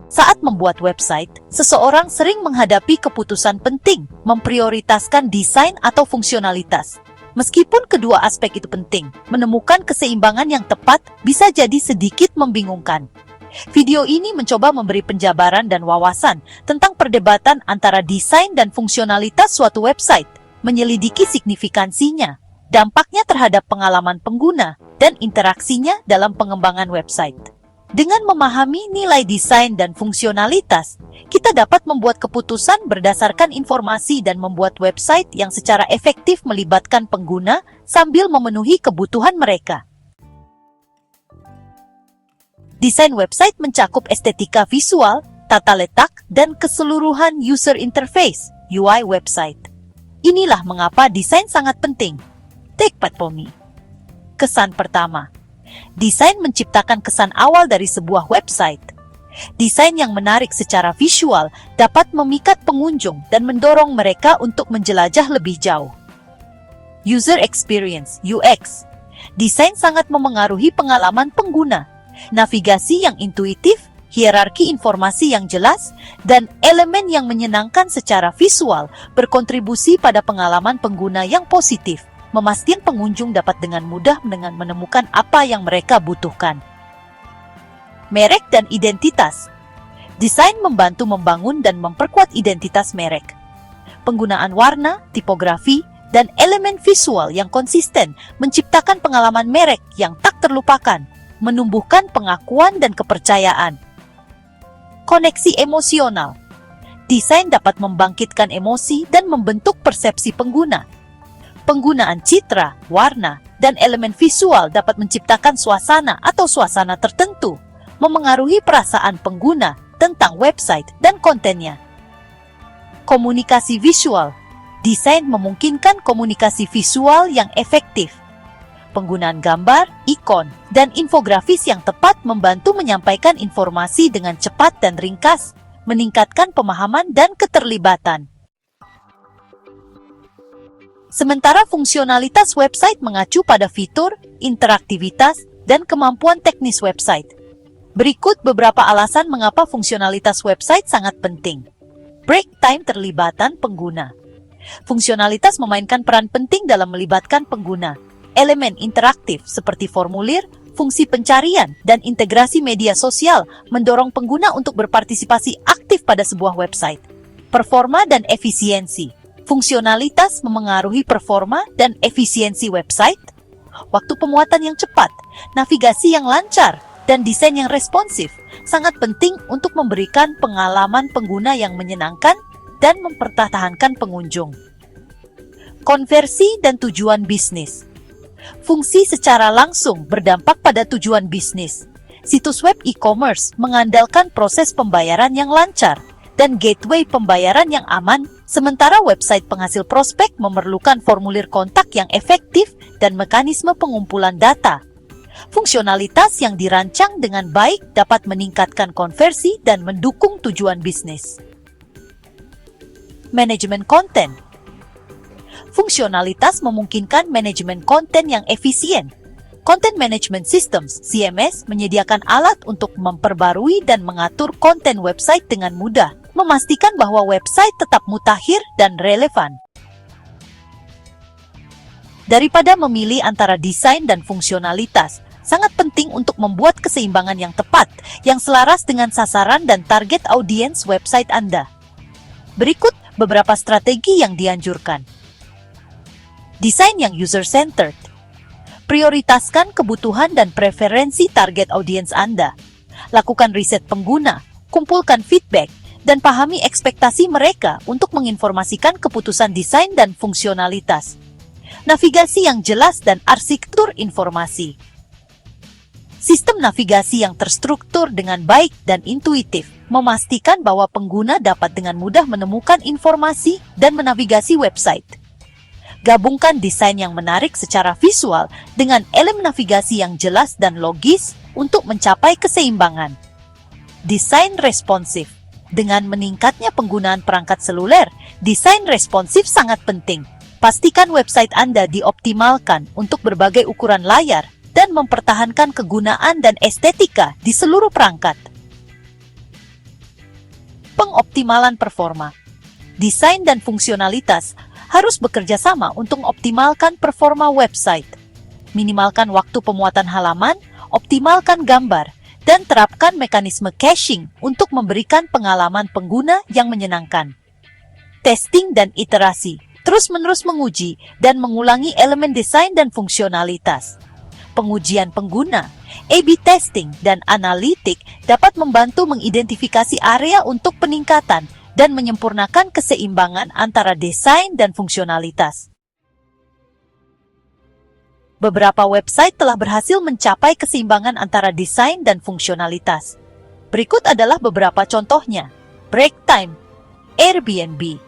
Saat membuat website, seseorang sering menghadapi keputusan penting memprioritaskan desain atau fungsionalitas. Meskipun kedua aspek itu penting, menemukan keseimbangan yang tepat bisa jadi sedikit membingungkan. Video ini mencoba memberi penjabaran dan wawasan tentang perdebatan antara desain dan fungsionalitas suatu website, menyelidiki signifikansinya, dampaknya terhadap pengalaman pengguna, dan interaksinya dalam pengembangan website. Dengan memahami nilai desain dan fungsionalitas, kita dapat membuat keputusan berdasarkan informasi dan membuat website yang secara efektif melibatkan pengguna sambil memenuhi kebutuhan mereka. Desain website mencakup estetika visual, tata letak, dan keseluruhan user interface (UI) website. Inilah mengapa desain sangat penting. Take Patpomi. Kesan pertama. Desain menciptakan kesan awal dari sebuah website. Desain yang menarik secara visual dapat memikat pengunjung dan mendorong mereka untuk menjelajah lebih jauh. User Experience (UX). Desain sangat memengaruhi pengalaman pengguna. Navigasi yang intuitif, hierarki informasi yang jelas, dan elemen yang menyenangkan secara visual berkontribusi pada pengalaman pengguna yang positif, memastikan pengunjung dapat dengan mudah menemukan apa yang mereka butuhkan. Merek dan identitas. Desain membantu membangun dan memperkuat identitas merek. Penggunaan warna, tipografi, dan elemen visual yang konsisten menciptakan pengalaman merek yang tak terlupakan, menumbuhkan pengakuan dan kepercayaan. Koneksi emosional. Desain dapat membangkitkan emosi dan membentuk persepsi pengguna. Penggunaan citra, warna, dan elemen visual dapat menciptakan suasana atau suasana tertentu, memengaruhi perasaan pengguna tentang website dan kontennya. Komunikasi visual. Desain memungkinkan komunikasi visual yang efektif. Penggunaan gambar, ikon, dan infografis yang tepat membantu menyampaikan informasi dengan cepat dan ringkas, meningkatkan pemahaman dan keterlibatan. Sementara fungsionalitas website mengacu pada fitur, interaktivitas, dan kemampuan teknis website. Berikut beberapa alasan mengapa fungsionalitas website sangat penting. Break time terlibatan pengguna. Fungsionalitas memainkan peran penting dalam melibatkan pengguna. Elemen interaktif seperti formulir, fungsi pencarian, dan integrasi media sosial mendorong pengguna untuk berpartisipasi aktif pada sebuah website. Performa dan efisiensi. Fungsionalitas memengaruhi performa dan efisiensi website. Waktu pemuatan yang cepat, navigasi yang lancar, dan desain yang responsif sangat penting untuk memberikan pengalaman pengguna yang menyenangkan dan mempertahankan pengunjung. Konversi dan tujuan bisnis. Fungsi secara langsung berdampak pada tujuan bisnis. Situs web e-commerce mengandalkan proses pembayaran yang lancar dan gateway pembayaran yang aman, sementara website penghasil prospek memerlukan formulir kontak yang efektif dan mekanisme pengumpulan data. Fungsionalitas yang dirancang dengan baik dapat meningkatkan konversi dan mendukung tujuan bisnis. Manajemen konten. Fungsionalitas memungkinkan manajemen konten yang efisien. Content Management Systems (CMS) menyediakan alat untuk memperbarui dan mengatur konten website dengan mudah, memastikan bahwa website tetap mutakhir dan relevan. Daripada memilih antara desain dan fungsionalitas, sangat penting untuk membuat keseimbangan yang tepat, yang selaras dengan sasaran dan target audiens website Anda. Berikut beberapa strategi yang dianjurkan. Desain yang user-centered. Prioritaskan kebutuhan dan preferensi target audiens Anda. Lakukan riset pengguna, kumpulkan feedback, dan pahami ekspektasi mereka untuk menginformasikan keputusan desain dan fungsionalitas. Navigasi yang jelas dan arsitektur informasi. Sistem navigasi yang terstruktur dengan baik dan intuitif memastikan bahwa pengguna dapat dengan mudah menemukan informasi dan menavigasi website. Gabungkan desain yang menarik secara visual dengan elemen navigasi yang jelas dan logis untuk mencapai keseimbangan. Desain responsif. Dengan meningkatnya penggunaan perangkat seluler, desain responsif sangat penting. Pastikan website Anda dioptimalkan untuk berbagai ukuran layar, dan mempertahankan kegunaan dan estetika di seluruh perangkat. Pengoptimalan performa. Desain dan fungsionalitas harus bekerja sama untuk mengoptimalkan performa website. Minimalkan waktu pemuatan halaman, optimalkan gambar, dan terapkan mekanisme caching untuk memberikan pengalaman pengguna yang menyenangkan. Testing dan iterasi, terus-menerus menguji dan mengulangi elemen desain dan fungsionalitas. Pengujian pengguna, A/B testing, dan analitik dapat membantu mengidentifikasi area untuk peningkatan dan menyempurnakan keseimbangan antara desain dan fungsionalitas. Beberapa website telah berhasil mencapai keseimbangan antara desain dan fungsionalitas. Berikut adalah beberapa contohnya. Breaktime, Airbnb.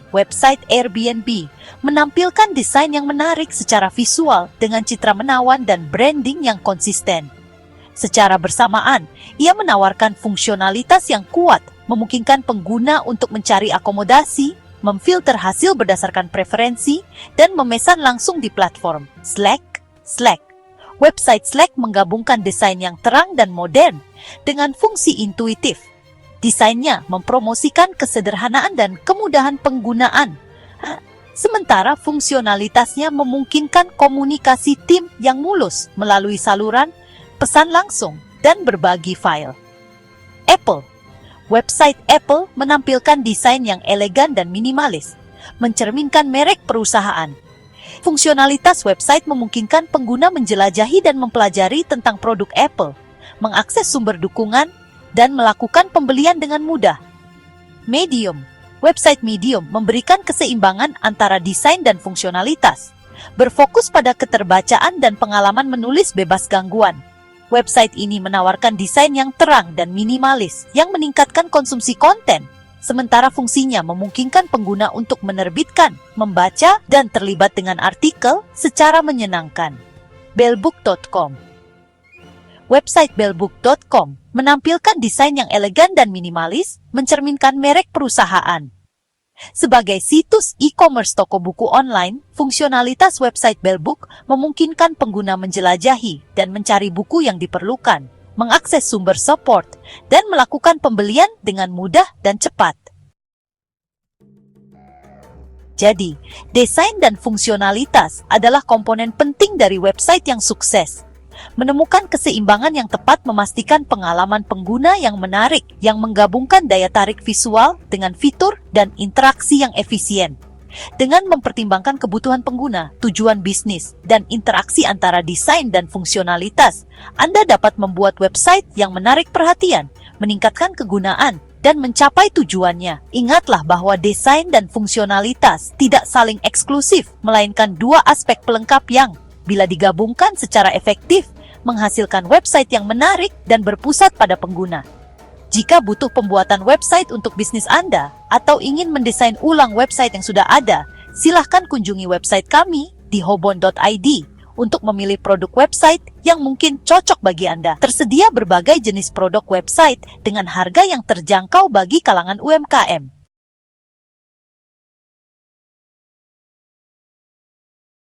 Website Airbnb menampilkan desain yang menarik secara visual dengan citra menawan dan branding yang konsisten. Secara bersamaan, ia menawarkan fungsionalitas yang kuat, memungkinkan pengguna untuk mencari akomodasi, memfilter hasil berdasarkan preferensi, dan memesan langsung di platform. Slack. Website Slack menggabungkan desain yang terang dan modern dengan fungsi intuitif. Desainnya mempromosikan kesederhanaan dan kemudahan penggunaan, sementara fungsionalitasnya memungkinkan komunikasi tim yang mulus melalui saluran, pesan langsung, dan berbagi file. Apple. Website Apple menampilkan desain yang elegan dan minimalis, mencerminkan merek perusahaan. Fungsionalitas website memungkinkan pengguna menjelajahi dan mempelajari tentang produk Apple, mengakses sumber dukungan, dan melakukan pembelian dengan mudah. Medium. Website Medium memberikan keseimbangan antara desain dan fungsionalitas, berfokus pada keterbacaan dan pengalaman menulis bebas gangguan. Website ini menawarkan desain yang terang dan minimalis yang meningkatkan konsumsi konten, sementara fungsinya memungkinkan pengguna untuk menerbitkan, membaca, dan terlibat dengan artikel secara menyenangkan. Bellbook.com. Website Bellbook.com menampilkan desain yang elegan dan minimalis, mencerminkan merek perusahaan. Sebagai situs e-commerce toko buku online, fungsionalitas website Bellbook memungkinkan pengguna menjelajahi dan mencari buku yang diperlukan, mengakses sumber support, dan melakukan pembelian dengan mudah dan cepat. Jadi, desain dan fungsionalitas adalah komponen penting dari website yang sukses. Menemukan keseimbangan yang tepat memastikan pengalaman pengguna yang menarik, yang menggabungkan daya tarik visual dengan fitur dan interaksi yang efisien. Dengan mempertimbangkan kebutuhan pengguna, tujuan bisnis, dan interaksi antara desain dan fungsionalitas, Anda dapat membuat website yang menarik perhatian, meningkatkan kegunaan, dan mencapai tujuannya. Ingatlah bahwa desain dan fungsionalitas tidak saling eksklusif, melainkan dua aspek pelengkap yang, bila digabungkan secara efektif, menghasilkan website yang menarik dan berpusat pada pengguna. Jika butuh pembuatan website untuk bisnis Anda atau ingin mendesain ulang website yang sudah ada, silahkan kunjungi website kami di hobon.id untuk memilih produk website yang mungkin cocok bagi Anda. Tersedia berbagai jenis produk website dengan harga yang terjangkau bagi kalangan UMKM.